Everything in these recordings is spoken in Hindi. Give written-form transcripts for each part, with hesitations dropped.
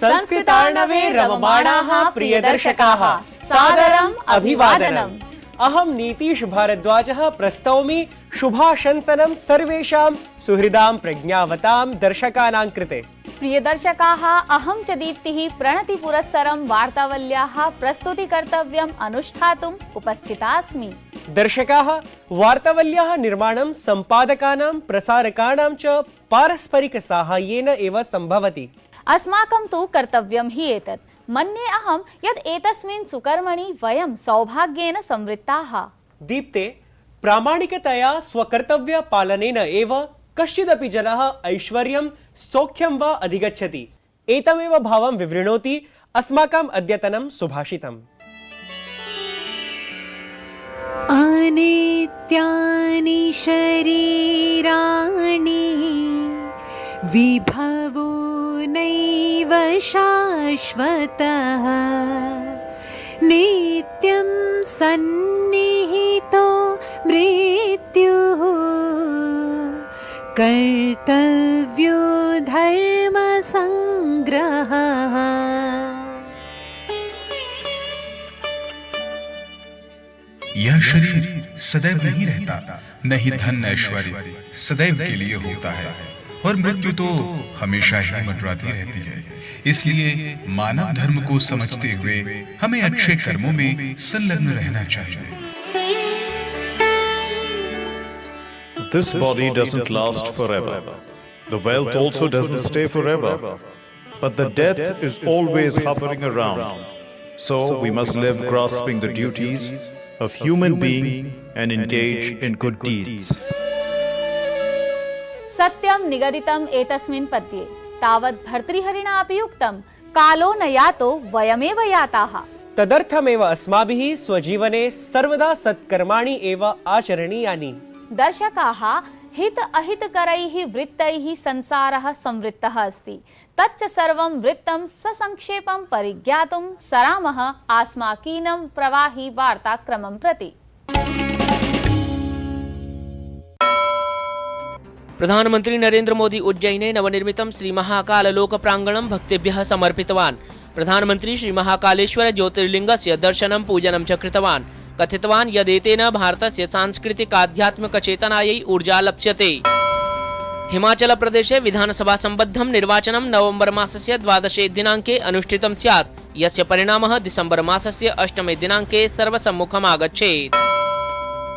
संस्कृतार्णवे रममाणाः प्रियदर्शकाः सादरम् अभिवादनम्। अहं नीतीश भारद्वाजः प्रस्तौमि शुभाशंसनं सर्वेषां सुहृदां प्रज्ञावतां दर्शकानां कृते। प्रियदर्शकाः, अहं च दीप्तिः प्रणतिपुरस्सरं वार्तावल्याः प्रस्तुतिकर्तव्यम् अनुष्ठातुम् उपस्थिता अस्मि। दर्शकाः, वार्तावल्याः निर्माणं सम्पादकानां प्रसारकाणां च पारस्परिकसाहाय्येन एव सम्भवति। अस्माकं तु कर्तव्यं हि एतत्। मन्ये अहं यत् एतस्मिन् सुकर्मणि वयं सौभाग्येन संवृत्ताः। दीप्ते, प्रामाणिकतया स्वकर्तव्यपालनेन एव कश्चिदपि जनः ऐश्वर्यं सौख्यं वा अधिगच्छति। एतमेव भावं विवृणोति अस्माकम् अद्यतनं सुभाषितम्। अनित्यानि शरीराणि विभवो नैव शाश्वतः नित्यं सन्निहितो मृत्युः कर्तव्यो धर्मसंग्रहः। यह शरीर सदैव नहीं रहता, न ही धन ऐश्वर्य सदैव के लिए होता है, और मृत्यु तो हमेशा ही मंडराती रहती है। इसलिए मानव धर्म को समझते हुए हमें अच्छे कर्मों में संलग्न रहना चाहिए। This body doesn't last forever. The wealth also doesn't stay forever. But the death is always hovering around. So we must live grasping the duties of human being and engage in good deeds. सत्यं निगदितम् एतस्मिन् पद्ये। तावत् भर्तृहरिणा अपि उक्तं, कालो न यातो वयमेव याताः। तदर्थमेव अस्माभिः स्वजीवने सर्वदा सत्कर्माणि एव आचरणीयानि। दर्शकाः, हित अहितकरैः वृत्तैः संसारः संवृत्तः अस्ति। तच्च सर्वं वृत्तं ससंक्षेपं परिज्ञातुं सरामः आस्माकीनं प्रवाही वार्ताक्रमं प्रति। प्रधानमंत्री नरेंद्र मोदी उज्जैने नवनिर्मितं श्री महाकाल लोक प्रांगणं भक्तेभ्यः समर्पितवान्। प्रधानमंत्री श्री महाकालेश्वर ज्योतिर्लिंगस्य दर्शनं पूजनं च कृतवान्। कथितवान् यदेतेन भारतस्य सांस्कृतिक आध्यात्मिक चेतनायै ऊर्जा लप्स्यते। हिमाचल प्रदेशे विधानसभा संबद्धं निर्वाचनं नवंबर मासस्य 12 दिनाङ्के अनुष्ठितं स्यात्, यस्य परिणामः दिसंबर मासस्य 8 दिनाङ्के सर्वसम्मुखमागच्छेत्।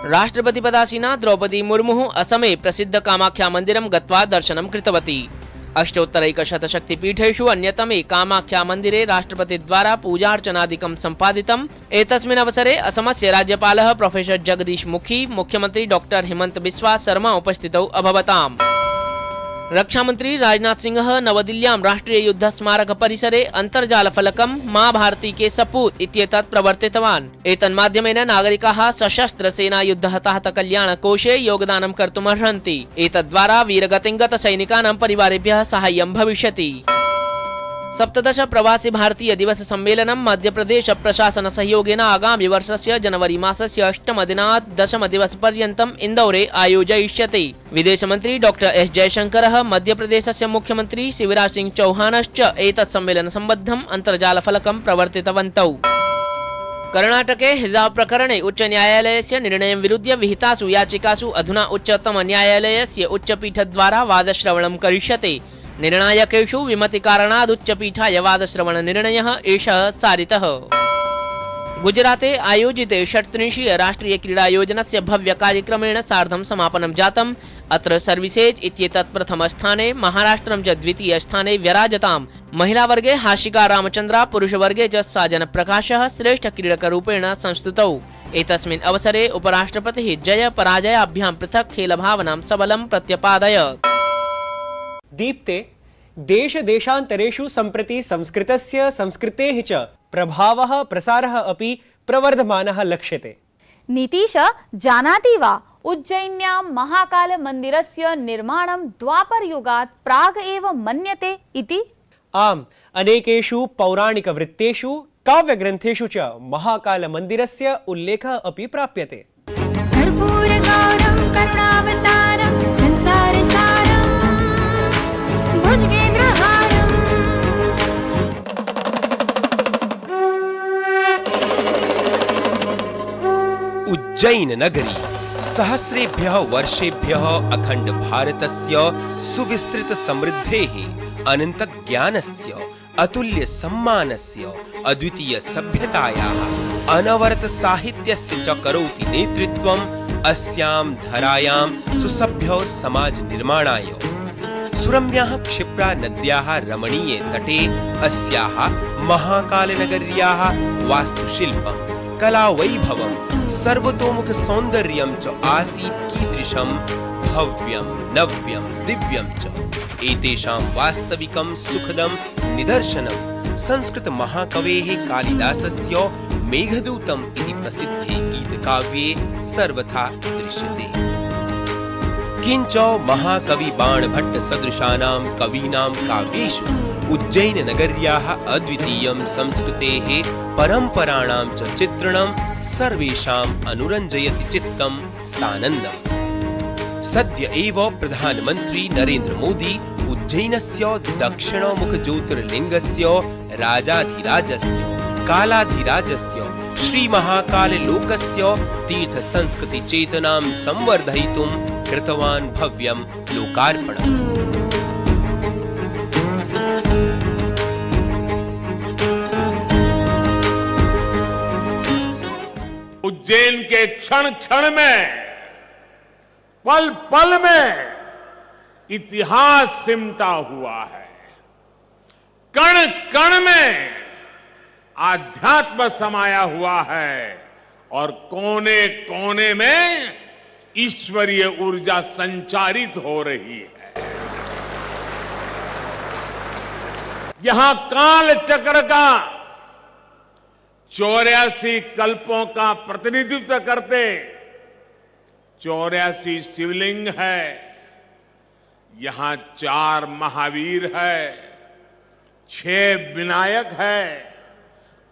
राष्ट्रपति पदासीना द्रौपदी मुर्मुः असमे प्रसिद्ध कामाख्या मन्दिरं गत्वा दर्शनं कृतवती। अष्टोत्तरैकशतशक्तिपीठेषु अन्यतमे कामाख्या मन्दिरे राष्ट्रपतिद्वारा पूजार्चनादिकं सम्पादितम्। एतस्मिन् अवसरे असमस्य राज्यपालः प्रोफेसर जगदीश मुखी, मुख्यमंत्री डॉक्टर हिमंत बिस्वा शर्मा उपस्थितौ अभवताम्। रक्षामंत्री राजनाथ सिंह नवदिल्ल्यां राष्ट्रिय युद्ध स्मारक परिसरे अन्तर्जालफलकं मां भारती के सपूत इत्येतत् प्रवर्तितवान्। एतन्माध्यमेन नागरिकाः सशस्त्र सेना युद्ध हताहत कल्याण कोषे योगदानं कर्तुमर्हन्ति। एतद्वारा वीरगतिङ्गत सैनिकानां परिवारेभ्यः साहाय्यं भविष्यति। 17 प्रवासी भारतीय दिवस सम्मेलनं मध्यप्रदेश प्रशासन सहयोगेन आगामि वर्षस्य जनवरी मासस्य 8 दिनात् 10 दिवसपर्यन्तम् इन्दौरे आयोजयिष्यते। विदेशमन्त्री डॉक्टर एस जयशंकरः, मध्यप्रदेशस्य मुख्यमंत्री शिवराज सिंह चौहानश्च एतत् सम्मेलनसम्बद्धम् अन्तर्जालफलकं प्रवर्तितवन्तौ। कर्णाटके हिजाब प्रकरणे उच्च न्यायालयस्य निर्णयं विरुध्य विहितासु याचिकासु अधुना उच्चतम न्यायालयस्य उच्चपीठद्वारा वादश्रवणं करिष्यते। निर्णायकेषु विमतिकारणाद् उच्चपीठाय वादश्रवणनिर्णयः एषः सारितः। गुजराते आयोजिते 36 राष्ट्रिय क्रीडायोजनस्य भव्य कार्यक्रमेण सार्धं समापनं जातम्। अत्र सर्विसेज इत्येतत् प्रथमस्थाने, महाराष्ट्रं च द्वितीयस्थाने व्यराजताम्। महिलावर्गे हाशिका रामचन्द्रा, पुरुषवर्गे च साजन प्रकाशः श्रेष्ठ क्रीडकरूपेण संस्तुतौ। एतस्मिन् अवसरे उपराष्ट्रपतिः जय पराजयाभ्यां पृथक् खेलभावनां सबलं प्रत्यपादयत्। दीप्ते, देश देशान्तरेषु सम्प्रति संस्कृतेः च प्रभावः प्रसारः अपि प्रवर्धमानः लक्ष्यते। नीतीश, जानाति वा, उज्जैन्यां महाकाल मन्दिरस्य निर्माणं द्वापरयुगात् प्राग् एव मन्यते इति? आम्, अनेकेषु पौराणिकवृत्तेषु काव्यग्रन्थेषु च महाकाल मन्दिरस्य उल्लेखः अपि प्राप्यते। कर्पूरगौरं करुणावतारं संसारसारं भुजगेन्द्रहारं उज्जैन नगरी सहस्रेभ्यः वर्षेभ्यः अखण्ड भारतस्य सुविस्तृत समृद्धेः अनंत ज्ञानस्य अतुल्य सम्मानस्य अद्वितीय सभ्यतायाः अनवरत साहित्यस्य च करोति नेतृत्वम् अस्यां धरायां सुसभ्य समाज निर्माणाय। सुरम्याः क्षिप्रा नद्याः रमणीये तटे अस्याः महाकालनगर्याः वास्तुशिल्पं कलावैभवं सर्वतोमुख सौन्दर्यं च आसीत् कीदृशं भव्यं नव्यं दिव्यं च। एतेषां वास्तविकं सुखदं निदर्शनं संस्कृत महाकवेः कालिदासस्य मेघदूतम् इति प्रसिद्धे गीतकाव्ये सर्वथा दृश्यते। किंच महाकवि बाणभट्ट सदृशानां कवीनां काव्येषु उज्जैन नगर्याः अद्वितीयं संस्कृतेः परम्पराणां च चित्रणं सर्वेषाम् अनुरञ्जयति चित्तं सानन्दम्। सद्य एव प्रधानमन्त्री नरेंद्र मोदी उज्जैनस्य दक्षिणमुख ज्योतिर्लिङ्गस्य राजाधिराजस्य कालाधिराजस्य श्री महाकाल लोकस्य तीर्थ संस्कृति चेतनां संवर्धयितुं कृतवान् भव्यं लोकार्पणम्। उज्जैन के क्षण क्षण में पल पल में इतिहास सिमटा हुआ है। कण कण में आध्यात्म समाया हुआ है और कोने कोने में ईश्वरीय ऊर्जा संचारित हो रही है। यहां काल चक्र का 84 कल्पों का प्रतिनिधित्व करते 84 शिवलिंग है। यहां 4 महावीर है, 6 विनायक है,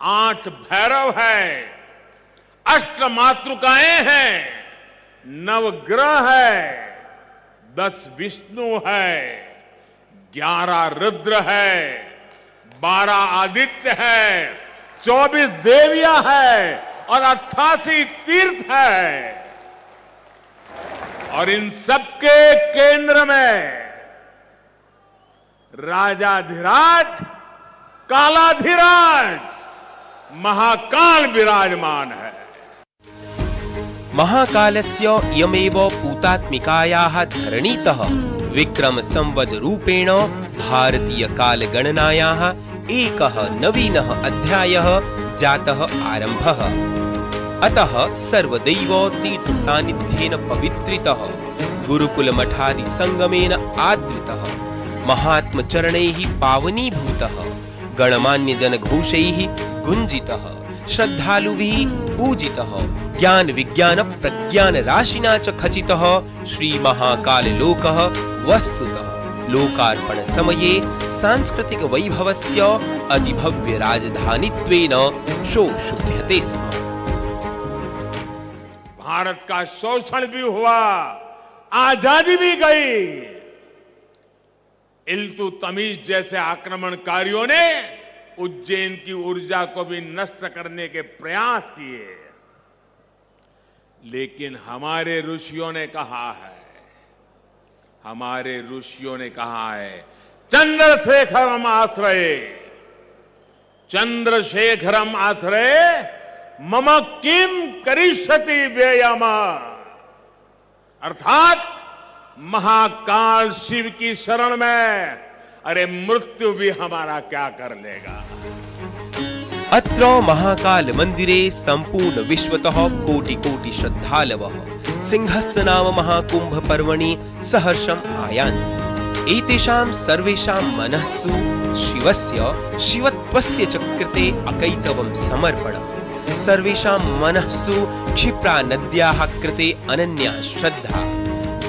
8 भैरव है, 8 मातृकाएं हैं, 9 ग्रह है, 10 विष्णु है, 11 रुद्र है, 12 आदित्य है, 24 देवियां है और 88 तीर्थ है। और इन सबके केंद्र में राजाधिराज कालाधिराज महाकाल विराजमान है। महाकालस्य इयमेव पूतात्मिकायाः धरणीतः विक्रम संवद रूपेण भारतीय काल गणनायाः एकः नवीनः अध्यायः जातः आरम्भः। अतः सर्वदैव तीर्थ सान्निध्येन पवित्रितः गुरुकुल मठादि संगमेन आदृतः महात्म चरणैः पावनीभूतः गणमान्य जन घोषैः गुंजितः श्रद्धालुभिः पूजितः ज्ञान विज्ञान प्रज्ञान राशिना च खचितः श्री महाकाल लोकः वस्तुतः लोकार्पण समये सांस्कृतिक वैभवस्य अतिभव्य राजधानीत्वेन शोभ्यते स्म। भारत का शोषण भी हुआ, आजादी भी गई। इल्तुतमिश जैसे आक्रमणकारियों ने उज्जैन की ऊर्जा को भी नष्ट करने के प्रयास किए, लेकिन हमारे ऋषियों ने कहा है, चंद्रशेखरम आश्रय, चंद्रशेखरम आश्रय मम किम करिष्यति व्ययम। अर्थात महाकाल शिव की शरण में अरे मृत्यु भी हमारा क्या कर लेगा। अत्र महाकाल मंदिरे संपूर्ण विश्वतः कोटि कोटि श्रद्धालवः सिंहस्थ नाम महाकुंभ पर्वणि सहर्षम् आयान्ति। एतेषां सर्वेषां मनःसु शिवस्य शिवत्वस्य च कृते अकैतवं समर्पणम्। सर्वेषां मनःसु क्षिप्रा नद्याः कृते अनन्या श्रद्धा,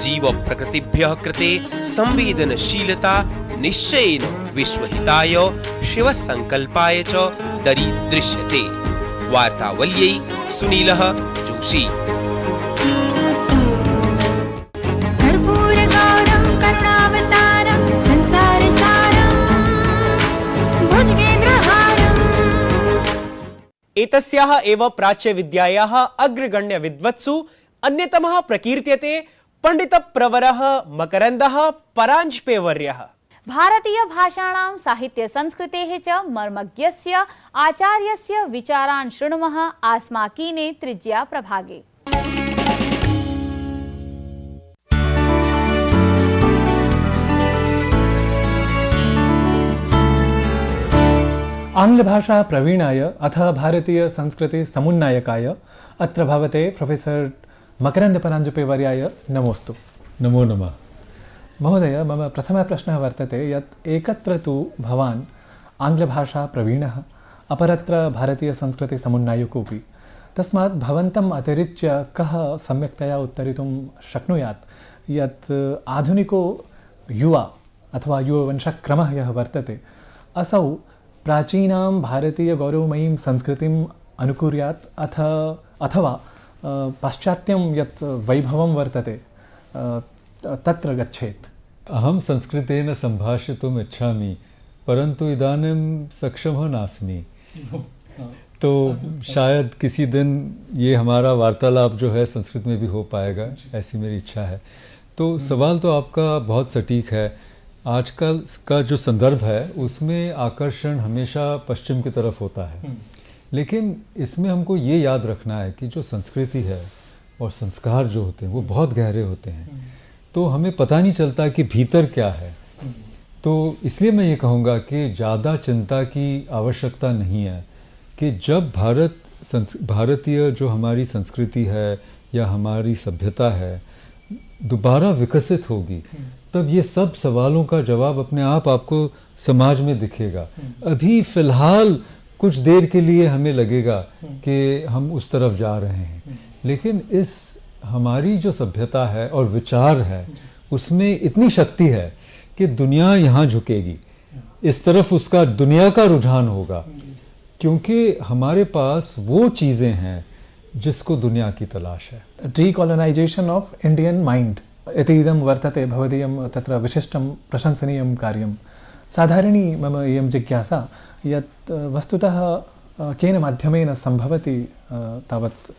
जीव प्रकृतिभ्यः कृते संवेदनशीलता निश्चयेन विश्वहिताय शिव संकल्पाय च दरीदृश्यते। वार्तावल्यै सुनीलः जोशी। कर्पूरगौरं करुणावतारं संसारसारं भुजगेन्द्रहारम्। एतस्याः एव प्राच्यविद्यायाः अग्रगण्यविद्वत्सु अन्यतमः प्रकीर्त्यते पण्डितप्रवरः मकरन्दः पराञ्जपेवर्यः। भारतीयभाषाणां साहित्यसंस्कृतेः च मर्मज्ञस्य आचार्यस्य विचारान् शृणुमः आस्माकीने तृतीया प्रभागे। आङ्ग्लभाषा प्रवीणाय अथ भारतीय संस्कृति समुन्नायकाय अत्र भवते प्रोफेसर् मकरन्दपराञ्जपेवर्याय नमोस्तु। नमो नमः। महोदय, मम प्रथमः प्रश्नः वर्तते यत् एकत्र तु भवान् आङ्ग्लभाषा प्रवीणः, अपरत्र भारतीय संस्कृति समुन्नायकोऽपि, तस्मात् भवन्तम् अतिरिच्य कः सम्यक्तया उत्तरितुं शक्नुयात् यत् आधुनिको युवा अथवा युववंशक्रमः यः वर्तते असौ प्राचीनां भारतीयगौरवमयीं संस्कृतिम् अनुकुर्यात् अथवा पाश्चात्यं यत् वैभवं वर्तते तत्र गच्छेत्। अहं संस्कृतेन सम्भाषितुम् इच्छामि, परन्तु इदानीं सक्षमः नास्मि। तो शायद किसी दिन ये हमारा वार्तालाप जो है संस्कृत में भी हो पाएगा, ऐसी मेरी इच्छा है। तो सवाल तो आपका बहुत सटीक है। आजकल का जो संदर्भ है उसमें आकर्षण हमेशा पश्चिम की तरफ होता है, लेकिन इसमें हमको ये याद रखना है कि जो संस्कृति है और संस्कार जो होते हैं वो बहुत गहरे होते हैं, तो हमें पता नहीं चलता कि भीतर क्या है। तो इसलिए मैं ये कहूँगा कि ज़्यादा चिंता की आवश्यकता नहीं है कि जब भारतीय जो हमारी संस्कृति है या हमारी सभ्यता है दोबारा विकसित होगी, तब ये सब सवालों का जवाब अपने आप आपको समाज में दिखेगा। अभी फ़िलहाल कुछ देर के लिए हमें लगेगा कि हम उस तरफ जा रहे हैं, लेकिन इस हमारी जो सभ्यता है और विचार है उसमें इतनी शक्ति है कि दुनिया यहाँ झुकेगी, इस तरफ उसका दुनिया का रुझान होगा, क्योंकि हमारे पास वो चीज़ें हैं जिसको दुनिया की तलाश है। डीकोलोनाइजेशन ऑफ इंडियन माइंड इति इदं वर्तते भवदीयं तत्र विशिष्टं प्रशंसनीयं कार्यं। साधारणी मम इयं जिज्ञासा यत् वस्तुतः केन माध्यमेन सम्भवति तावत्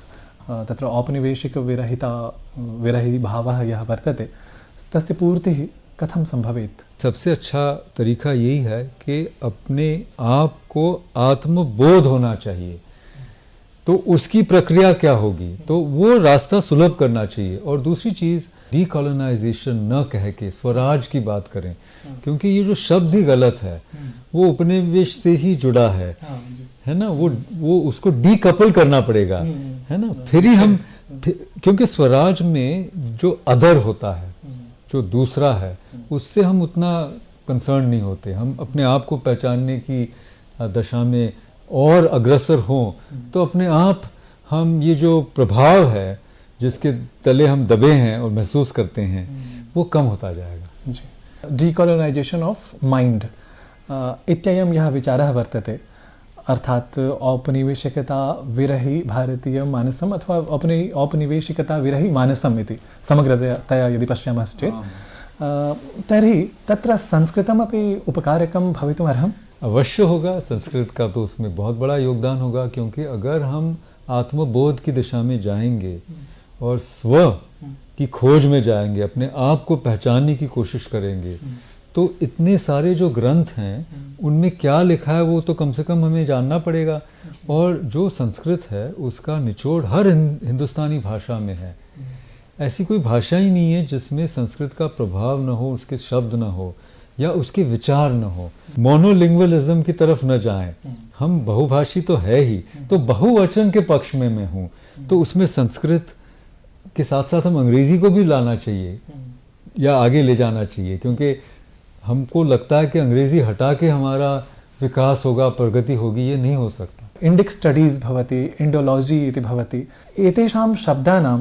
तत्र औपनिवेशिकविरहिभावः यः वर्तते तस्य पूर्तिः कथं संभवेत्? सबसे अच्छा तरीका यही है कि अपने आप को आत्मबोध होना चाहिए। तो उसकी प्रक्रिया क्या होगी, तो वो रास्ता सुलभ करना चाहिए। और दूसरी चीज़, डीकोलोनाइजेशन न कह के स्वराज की बात करें, क्योंकि ये जो शब्द ही गलत है, वो उपनिवेश से ही जुड़ा है ना, वो उसको डीकपल करना पड़ेगा, है ना, फिर ही हम, क्योंकि स्वराज में जो अदर होता है, जो दूसरा है, उससे हम उतना कंसर्न नहीं होते। हम अपने आप को पहचानने की दशा में और अग्रसर हों तो अपने आप हम ये जो प्रभाव है जिसके तले हम दबे हैं और महसूस करते हैं वो कम होता जाएगा। जी। डीकोलोनाइजेशन ऑफ माइंड इत्ययं यः विचारः वर्तते, अर्थात औपनिवेशिकता विरहि भारतीय मानसम् अथवा औपनिवेशिकता विरहि मानसम् इति समग्रतया यदि पश्यामश्चेत् तर्हि तत्र संस्कृतमपि उपकारकं भवितुमर्हम्। अवश्य होगा, संस्कृत का तो उसमें बहुत बड़ा योगदान होगा, क्योंकि अगर हम आत्मबोध की दिशा में जाएंगे और स्व की खोज में जाएंगे, अपने आप को पहचानने की कोशिश करेंगे, तो इतने सारे जो ग्रंथ हैं उनमें क्या लिखा है वो तो कम से कम हमें जानना पड़ेगा। और जो संस्कृत है उसका निचोड़ हर हिंदुस्तानी भाषा में है। ऐसी कोई भाषा ही नहीं है जिसमें संस्कृत का प्रभाव न हो, उसके शब्द न हो या उसके विचार न हो। मोनोलिंग्वलिज्म की तरफ न जाएं। हम बहुभाषी तो है ही, तो बहुवचन के पक्ष में मैं हूँ, तो उसमें संस्कृत के साथ साथ हम अंग्रेजी को भी लाना चाहिए या आगे ले जाना चाहिए, क्योंकि हमको लगता है कि अंग्रेजी हटा के हमारा विकास होगा, प्रगति होगी, ये नहीं हो सकता। इंडिक स्टडीज़ भवति, इंडोलॉजी इति भवति, एतेषां शब्दानां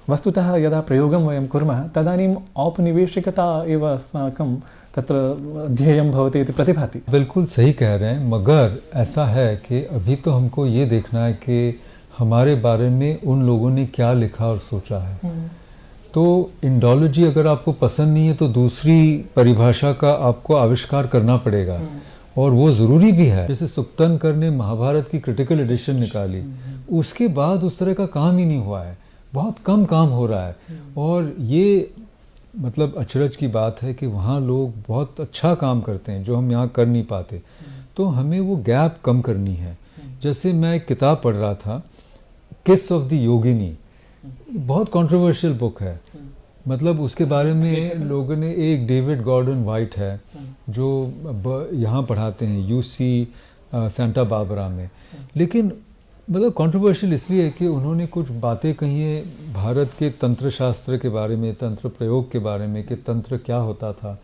वस्तुतः यदा प्रयोगं वयं कुर्मः तदानीम् औपनिवेशिकता एव अस्माकं तत्र ध्येयं भवति इति प्रतिभाति। बिल्कुल सही कह रहे हैं, मगर ऐसा है कि अभी तो हमको ये देखना है कि हमारे बारे में उन लोगों ने क्या लिखा और सोचा है। तो इंडोलॉजी अगर आपको पसंद नहीं है तो दूसरी परिभाषा का आपको आविष्कार करना पड़ेगा। और वो ज़रूरी भी है। जैसे सुक्तनकर ने महाभारत की क्रिटिकल एडिशन निकाली, उसके बाद उस तरह का काम ही नहीं हुआ है, बहुत कम काम हो रहा है। और ये मतलब अचरज की बात है कि वहाँ लोग बहुत अच्छा काम करते हैं जो हम यहाँ कर नहीं पाते। तो हमें वो गैप कम करनी है। जैसे मैं एक किताब पढ़ रहा था, किस ऑफ द योगिनी, बहुत कंट्रोवर्शियल बुक है। मतलब उसके बारे में लोगों ने, एक डेविड गॉर्डन वाइट है जो यहाँ पढ़ाते हैं यूसी सेंटा बारबरा में, लेकिन मतलब कंट्रोवर्शियल इसलिए है कि उन्होंने कुछ बातें कही है भारत के तंत्र शास्त्र के बारे में, तंत्र प्रयोग के बारे में, कि तंत्र क्या होता था,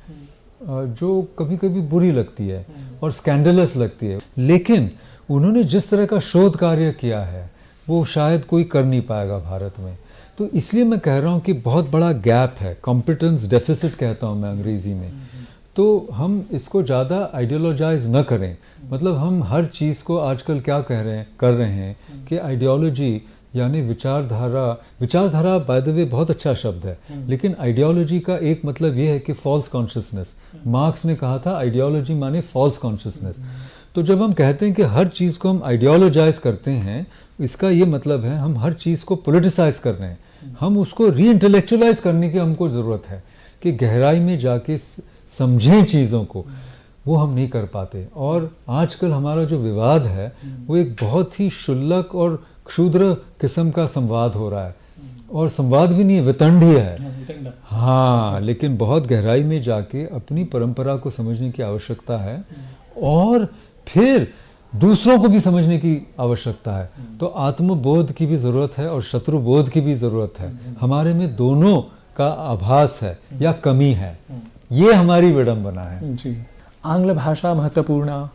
जो कभी कभी बुरी लगती है और स्कैंडलस लगती है। लेकिन उन्होंने जिस तरह का शोध कार्य किया है वो शायद कोई कर नहीं पाएगा भारत में। तो इसलिए मैं कह रहा हूँ कि बहुत बड़ा गैप है, कॉम्पिटेंस डेफिसिट कहता हूँ मैं अंग्रेज़ी में। तो हम इसको ज़्यादा आइडियोलॉजाइज न करें। मतलब हम हर चीज़ को आजकल क्या कर रहे हैं कि आइडियोलॉजी यानी विचारधारा बाय द वे बहुत अच्छा शब्द है, लेकिन आइडियोलॉजी का एक मतलब ये है कि फॉल्स कॉन्शियसनेस। मार्क्स ने कहा था आइडियोलॉजी माने फॉल्स कॉन्शियसनेस। तो जब हम कहते हैं कि हर चीज़ को हम आइडियोलॉजाइज करते हैं, इसका ये मतलब है हम हर चीज़ को पोलिटिसाइज कर रहे हैं। हम उसको री इंटेलेक्चुअलाइज करने की हमको ज़रूरत है कि गहराई में जाके समझें चीज़ों को, वो हम नहीं कर पाते। और आजकल हमारा जो विवाद है वो एक बहुत ही क्षुल्लक और क्षुद्र किस्म का संवाद हो रहा है, और संवाद भी नहीं है, वितंडीय है। हाँ, लेकिन बहुत गहराई में जाके अपनी परंपरा को समझने की आवश्यकता है और फिर दूसरों को भी समझने की आवश्यकता है। तो आत्मबोध की भी ज़रूरत है और शत्रुबोध की भी ज़रूरत है। हमारे में दोनों का आभास है या कमी है, ये हमारी विडंबना है। जी, आंग्ल भाषा महत्वपूर्णा,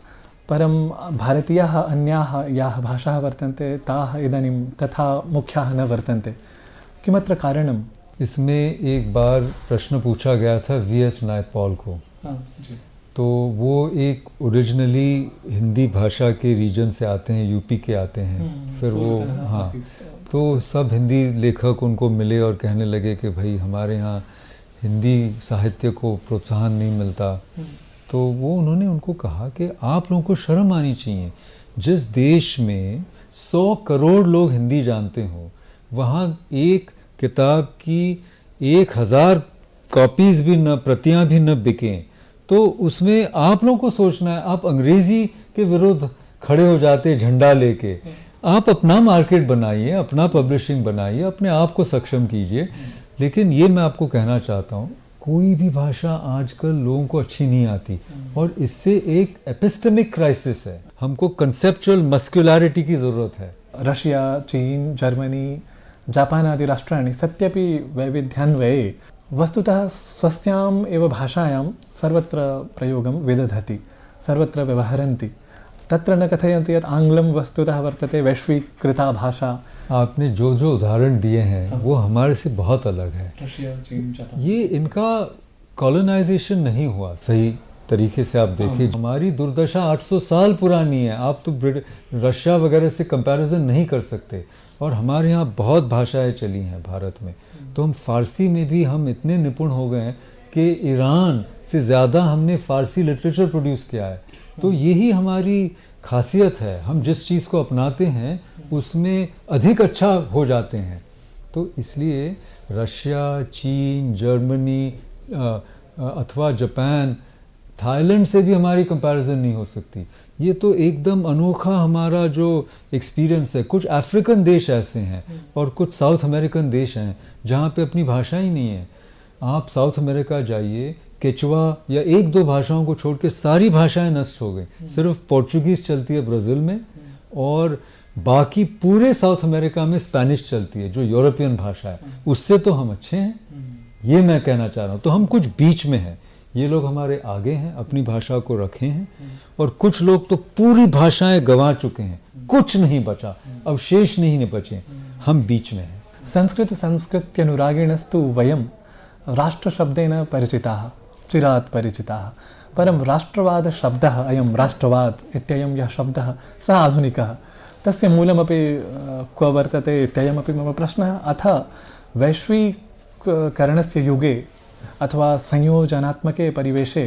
परम भारतीयाः अन्याः याः भाषाः वर्तन्ते ताः इदानीं तथा मुख्याः न वर्तन्ते। किमत्र कारणम्? इसमें एक बार प्रश्न पूछा गया था वी.एस. नायपॉल को। जी। तो वो एक ओरिजिनली हिंदी भाषा के रीजन से आते हैं, यूपी के आते हैं। फिर वो हाँ, तो सब हिंदी लेखक उनको मिले और कहने लगे कि भाई हमारे यहाँ हिंदी साहित्य को प्रोत्साहन नहीं मिलता। तो वो उन्होंने उनको कहा कि आप लोगों को शर्म आनी चाहिए, जिस देश में 100 करोड़ लोग हिंदी जानते हो, वहाँ एक किताब की 1000 कॉपीज़ भी न, प्रतियाँ भी न बिकें, तो उसमें आप लोगों को सोचना है। आप अंग्रेज़ी के विरुद्ध खड़े हो जाते झंडा लेके। आप अपना मार्केट बनाइए, अपना पब्लिशिंग बनाइए, अपने आप को सक्षम कीजिए। लेकिन ये मैं आपको कहना चाहता हूँ, कोई भी भाषा आजकल लोगों को अच्छी नहीं आती, और इससे एक एपिस्टेमिक क्राइसिस है। हमको कंसेप्चुअल मस्कुलैरिटी की ज़रूरत है। रशिया, चीन, जर्मनी, जापान आदि राष्ट्राणि सत्यपि वैविध्यान्वये वस्तुतः स्वस्याम् एव भाषायां सर्वत्र प्रयोगं विदधति, सर्वत्र व्यवहरन्ति। तत्र न कथयन्ति यत् आंग्लं वस्तुतः वर्तते वैश्वीकृता भाषा। आपने जो जो उदाहरण दिए हैं वो हमारे से बहुत अलग है। रशिया, चीन, जापान, ये इनका कॉलोनाइजेशन नहीं हुआ सही तरीके से। आप देखिए, हमारी दुर्दशा 800 साल पुरानी है। आप तो रशिया वगैरह से कंपैरिजन नहीं कर सकते। और हमारे यहाँ बहुत भाषाएं चली हैं भारत में। तो हम फ़ारसी में भी हम इतने निपुण हो गए हैं कि ईरान से ज़्यादा हमने फ़ारसी लिटरेचर प्रोड्यूस किया है। तो यही हमारी खासियत है, हम जिस चीज़ को अपनाते हैं उसमें अधिक अच्छा हो जाते हैं। तो इसलिए रशिया, चीन, जर्मनी अथवा जापान, थाईलैंड से भी हमारी कंपैरिजन नहीं हो सकती। ये तो एकदम अनोखा हमारा जो एक्सपीरियंस है। कुछ अफ्रीकन देश ऐसे हैं और कुछ साउथ अमेरिकन देश हैं जहाँ पे अपनी भाषा ही नहीं है। आप साउथ अमेरिका जाइए, केचुआ या 1-2 भाषाओं को छोड़ के सारी भाषाएं नष्ट हो गई। सिर्फ पोर्चुगीज़ चलती है ब्राज़ील में, और बाकी पूरे साउथ अमेरिका में स्पेनिश चलती है जो यूरोपियन भाषा है। उससे तो हम अच्छे हैं, ये मैं कहना चाह रहा हूँ। तो हम कुछ बीच में हैं। ये लोग हमारे आगे हैं, अपनी भाषा को रखे हैं, और कुछ लोग तो पूरी भाषाएं गंवा चुके हैं, कुछ नहीं बचा, अवशेष नहीं बचे। हम बीच में हैं। संस्कृत संस्कृत्यनुरागिणस्तु वयं राष्ट्रशब्देन परिचिताः, चिरात् परिचिताः। परं राष्ट्रवाद शब्दः, अयं राष्ट्रवाद इत्ययं यः शब्दः सः आधुनिकः। तस्य मूलमपि क्व वर्तते इत्ययमपि मम प्रश्नः। अथ वैश्वीकरणस्य युगे अथवा संयोजनात्मके परिवेशे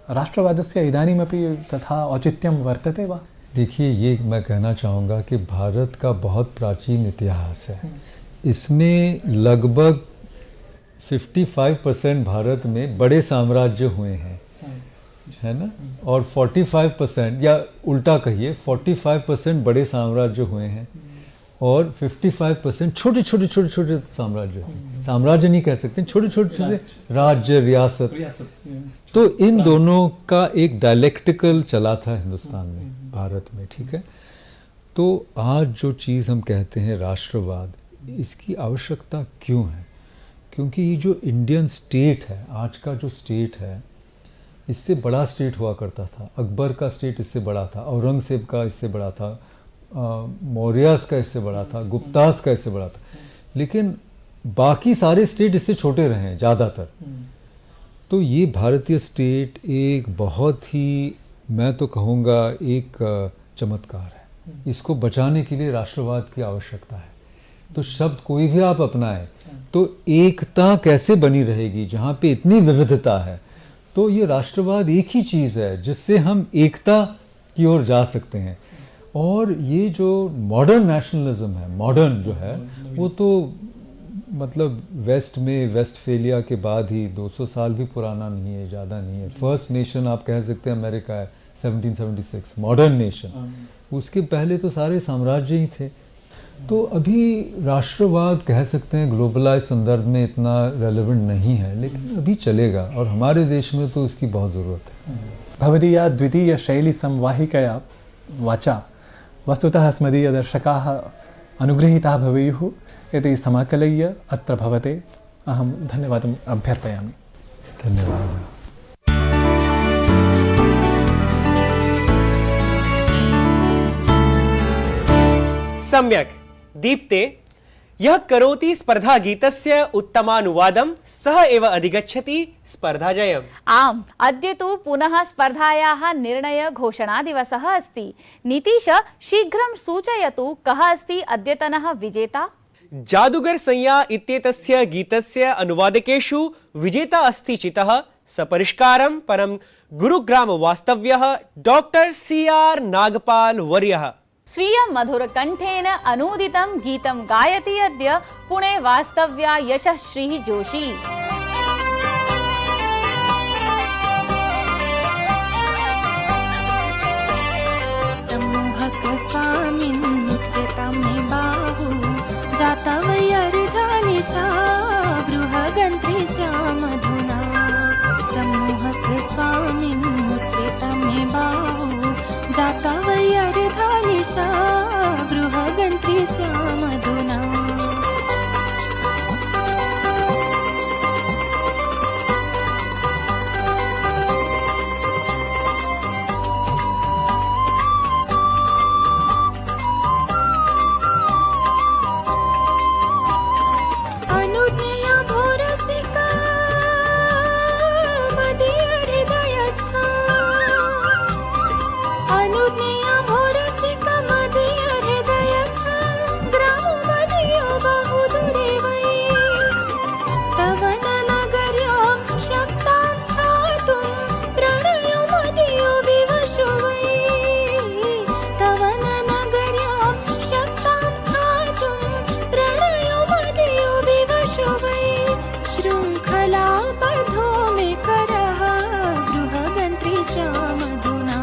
राष्ट्रवादस्य इदानीमपि तथा औचित्यं वर्तते वा? देखिए, ये मैं कहना चाहूँगा कि भारत का बहुत प्राचीन इतिहास है। इसमें लगभग 55% भारत में बड़े साम्राज्य हुए हैं, है ना, और 45% या उल्टा कहिए 45% बड़े साम्राज्य हुए हैं और 55% छोटे छोटे साम्राज्य होते हैं। साम्राज्य नहीं कह सकते, छोटे छोटे राज्य, रियासत। तो इन दोनों का एक डायलेक्टिकल चला था हिंदुस्तान में, भारत में, ठीक है। तो आज जो चीज़ हम कहते हैं राष्ट्रवाद, इसकी आवश्यकता क्यों है? क्योंकि ये जो इंडियन स्टेट है, आज का जो स्टेट है, इससे बड़ा स्टेट हुआ करता था। अकबर का स्टेट इससे बड़ा था, औरंगजेब का इससे बड़ा था, मौर्यास का इससे बड़ा था, गुप्तास का इससे बड़ा था, लेकिन बाकी सारे स्टेट इससे छोटे रहे हैं ज़्यादातर। तो ये भारतीय स्टेट एक बहुत ही, मैं तो कहूँगा, एक चमत्कार है। इसको बचाने के लिए राष्ट्रवाद की आवश्यकता है। तो शब्द कोई भी आप अपनाएं तो एकता कैसे बनी रहेगी जहाँ पे इतनी विविधता है? तो ये राष्ट्रवाद एक ही चीज़ है जिससे हम एकता की ओर जा सकते हैं। और ये जो मॉडर्न नेशनलिज्म है, मॉडर्न जो है, वो तो मतलब वेस्ट में, वेस्टफेलिया के बाद ही 200 साल भी पुराना नहीं है, ज़्यादा नहीं है। फर्स्ट नेशन आप कह सकते हैं अमेरिका है, 1776 मॉडर्न नेशन। उसके पहले तो सारे साम्राज्य ही थे। तो अभी राष्ट्रवाद कह सकते हैं ग्लोबलाइज संदर्भ में इतना रेलेवेंट नहीं है, लेकिन अभी चलेगा और हमारे देश में तो इसकी बहुत ज़रूरत है। भवदीया द्वितीय शैली संवाहिकया वाचा वस्तुतः अस्मदीयदर्शकाः अनुगृहीताः भवेयुः इति समाकलय्य अत्र भवते अहं धन्यवादम् अभ्यर्पयामि। धन्यवाद। सम्यक् दीप्ते, यः करोति स्पर्धा गीतस्य उत्तमानुवादं सः एव अधिगच्छति स्पर्धाजयम्। आम्, अद्य तु पुनः स्पर्धायाः निर्णय घोषणा दिवसः अस्ति। नीतीश, शीघ्रं सूचयतु कः अस्ति अद्यतनः विजेता? जादूगर सैया इत्येतस्य गीतस्य अनुवादकेषु विजेता अस्ति चितः सपरिष्कारं परं गुरुग्राम वास्तव्यः डॉक्टर CR नागपाल वर्यः। स्वीय मधुरकण्ठेन अनूदितं गीतं गायति अद्य पुणे वास्तव्या यशश्री जोशी। सम्मोहक स्वामिन् मुच्यतां मे बाहु जाता वैर्धानिशा गृहगन्त्री श्यामधुना। सम्मोहक स्वामिन् मुच्यतां मे बाहु जाता वैर्धानिशा गृहगन्त्री श्यामधुना। अनुज्ञया भोरसिका मदीय हृदयस्था। अनुज्ञया भोरसिका मदीय हृदयस्था ग्रामो मदीयो बहुदूरे वै। तव न नगर्यां शक्तां स्थातुं प्रणयो मदीयो विवशो वै। तव न नगर्यां शक्तां स्थातुं प्रणयो मदीयो विवशो वै। शृङ्खलाबद्धो मे करः गृहगन्त्री श्यामधुना।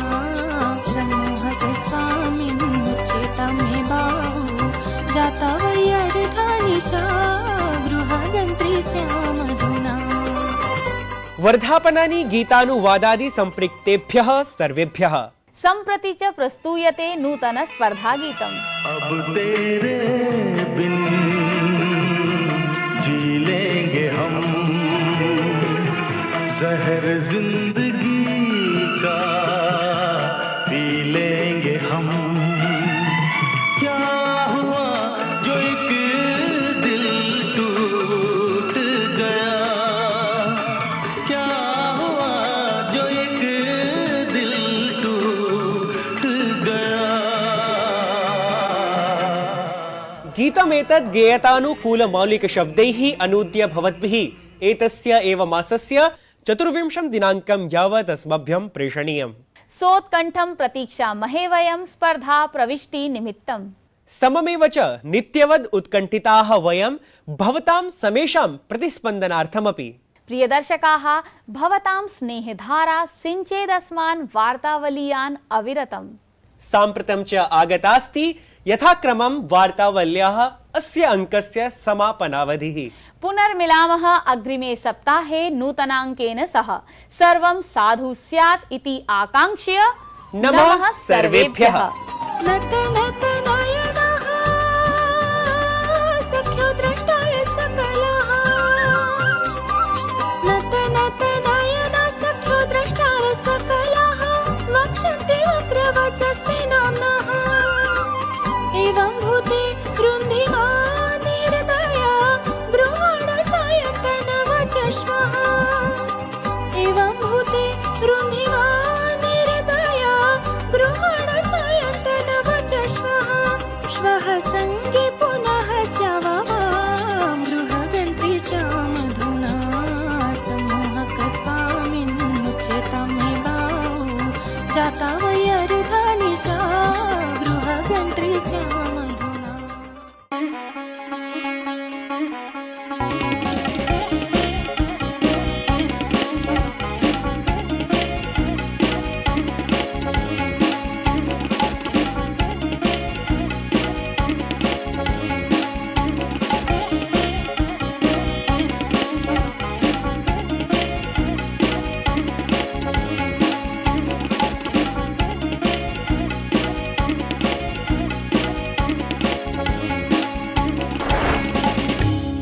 सम्मोहक स्वामिन् मुच्यतां मे बाहु जाता वैर्धानिशा गृहगन्त्री श्यामधुना। वर्धापनानि गीतानुवादादि सम्पृक्तेभ्यः सर्वेभ्यः। सम्प्रति च प्रस्तूयते नूतन स्पर्धा गीतम्। अब तेरे बिन जी लेंगे हम, जहर जिंदगी का पी लेंगे हम। क्या हुआ जो एक दिल टूट गया? क्या हुआ जो एक दिल टूट गया? गीतमेतद् गेयतानुकूलमौलिकशब्दैः अनूद्य भवद्भिः एतस्य एव मासस्य 24 दिनाङ्कं यावत् अस्मभ्यं प्रेषणीयम्। सोत्कण्ठं प्रतीक्षामहे वयं स्पर्धा प्रविष्टि निमित्तम्। सममेव च नित्यवद् उत्कण्ठिताः वयं भवतां समेषां प्रतिस्पन्दनार्थमपि। प्रियदर्शकाः, भवतां स्नेहधारा सिञ्चेदस्मान् वार्तावलीयान् अविरतम्। साम्प्रतं च आगतास्ति यथाक्रमं वार्तावल्याः अस्य अङ्कस्य समापनावधिः। पुनर्मिलामः अग्रिमे सप्ताहे नूतनाङ्केन सह। सर्वं साधु स्यात् इति आकाङ्क्ष्य नमः सर्वेभ्यः। नत नत